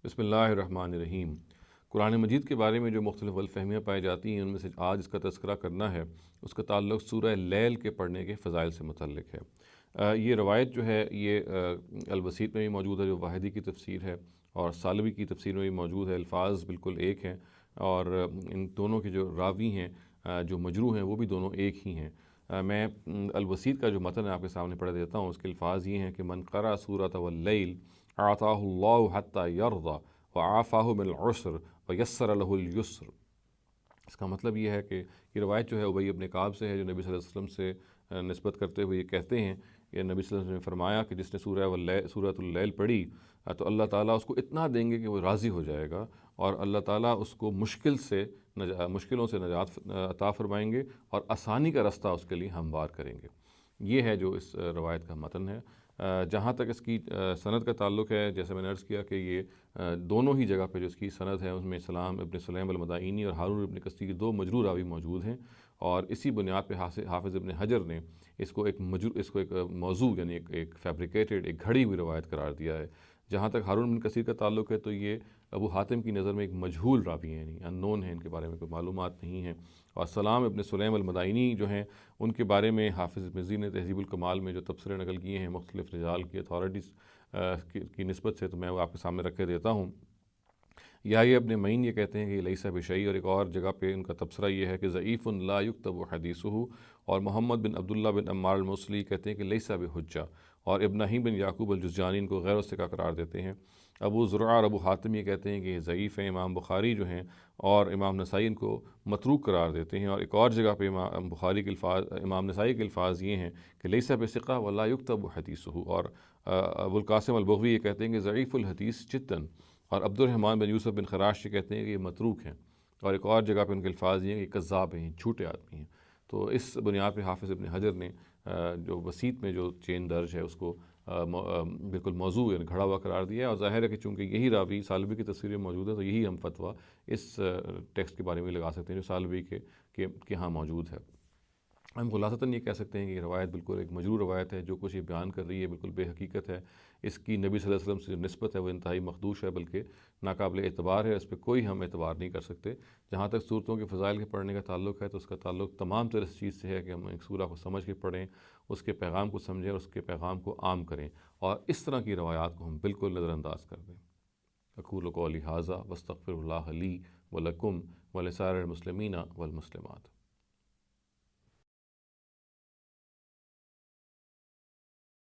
بسم اللہ الرحمن الرحیم۔ قرآن مجید کے بارے میں جو مختلف غلط فہمیاں پائی جاتی ہیں ان میں سے آج اس کا تذکرہ کرنا ہے، اس کا تعلق سورہ لیل کے پڑھنے کے فضائل سے متعلق ہے۔ یہ روایت جو ہے یہ الوسیط میں بھی موجود ہے جو واحدی کی تفسیر ہے، اور سالوی کی تفسیر میں بھی موجود ہے۔ الفاظ بالکل ایک ہیں اور ان دونوں کے جو راوی ہیں جو مجروح ہیں وہ بھی دونوں ایک ہی ہیں۔ میں الوسیط کا جو متن ہے آپ کے سامنے پڑھ دیتا ہوں۔ اس کے الفاظ یہ ہیں کہ من قرأ سورۃ واللیل اعطاہ اللہ حتی یرضی وعافاہ من العسر ویسر لہ الیسر۔ اس کا مطلب یہ ہے کہ یہ روایت جو ہے ابی بن کعب سے ہے، جو نبی صلی اللہ علیہ وسلم سے نسبت کرتے ہوئے یہ کہتے ہیں کہ نبی صلی اللہ علیہ وسلم نے فرمایا کہ جس نے سورۃ اللیل پڑھی تو اللہ تعالیٰ اس کو اتنا دیں گے کہ وہ راضی ہو جائے گا، اور اللہ تعالیٰ اس کو مشکلوں سے نجات عطا فرمائیں گے اور آسانی کا رستہ اس کے لیے ہموار کریں گے۔ یہ ہے جو اس روایت کا متن ہے۔ جہاں تک اس کی سند کا تعلق ہے، جیسے میں نے عرض کیا کہ یہ دونوں ہی جگہ پہ جو اس کی سند ہے اس میں سلام ابن سلیم المدائنی اور ہارون ابن کثیر دو مجروح راوی موجود ہیں، اور اسی بنیاد پہ حافظ ابن حجر نے اس کو ایک موضوع یعنی ایک فیبریکیٹڈ، ایک گھڑی ہوئی روایت قرار دیا ہے۔ جہاں تک ہارون ابن کثیر کا تعلق ہے تو یہ ابو حاتم کی نظر میں ایک مجہول راوی ہیں، یعنی ان نون ہیں، ان کے بارے میں کوئی معلومات نہیں ہیں۔ اور سلام ابن سلیم المدائنی جو ہیں ان کے بارے میں حافظ مزی نے تہذیب الکمال میں جو تبصرے نقل کیے ہیں مختلف رجال کی اتھارٹیز کی نسبت سے، تو میں وہ آپ کے سامنے رکھ کے دیتا ہوں۔ یحییٰ ابن معین یہ کہتے ہیں کہ لیس بشیء، اور ایک اور جگہ پہ ان کا تبصرہ یہ ہے کہ ضعیف لا یکتب حدیثہ، اور محمد بن عبداللہ بن عمار الموصلی کہتے ہیں کہ لیس بحجہ، اور ابراہیم بن یعقوب الجزجانی ان کو غیر الثقہ قرار دیتے ہیں۔ ابو زرعہ اور ابو حاتم یہ کہتے ہیں کہ یہ ضعیف ہیں۔ امام بخاری جو ہیں اور امام نسائی ان کو متروک قرار دیتے ہیں، اور ایک اور جگہ پہ امام نسائی کے الفاظ یہ ہیں کہ لیس بثقہ ولا یکتب حدیثہ، اور ابو القاسم البغوی یہ کہتے ہیں کہ ضعیف الحدیث جداً، اور عبد الرحمن بن یوسف بن خراش یہ کہتے ہیں کہ یہ متروک ہیں، اور ایک اور جگہ پہ ان کے الفاظ یہ ہیں کہ کذاب ہیں، جھوٹے آدمی ہیں۔ تو اس بنیاد پہ حافظ ابن حجر نے جو وسیط میں جو چین درج ہے اس کو بالکل موضوع یعنی گھڑا ہوا قرار دیا ہے، اور ظاہر ہے کہ چونکہ یہی راوی سالوی کی تصویر میں موجود ہے تو یہی ہم فتویٰ اس ٹیکسٹ کے بارے میں لگا سکتے ہیں جو سالوی کے ہاں موجود ہے۔ ہم خلاصتاً یہ کہہ سکتے ہیں کہ یہ روایت بالکل ایک مجروح روایت ہے۔ جو کچھ یہ بیان کر رہی ہے بالکل بے حقیقت ہے۔ اس کی نبی صلی اللہ علیہ وسلم سے جو نسبت ہے وہ انتہائی مخدوش ہے، بلکہ ناقابل اعتبار ہے، اس پہ کوئی ہم اعتبار نہیں کر سکتے۔ جہاں تک صورتوں کے فضائل کے پڑھنے کا تعلق ہے تو اس کا تعلق تمام تر اس چیز سے ہے کہ ہم ایک سورہ کو سمجھ کے پڑھیں، اس کے پیغام کو سمجھیں اور اس کے پیغام کو عام کریں، اور اس طرح کی روایات کو ہم بالکل نظر انداز کر دیں۔ اقول قولی ھذا واستغفر اللہ لی ولکم ولسائر المسلمین والمسلمات۔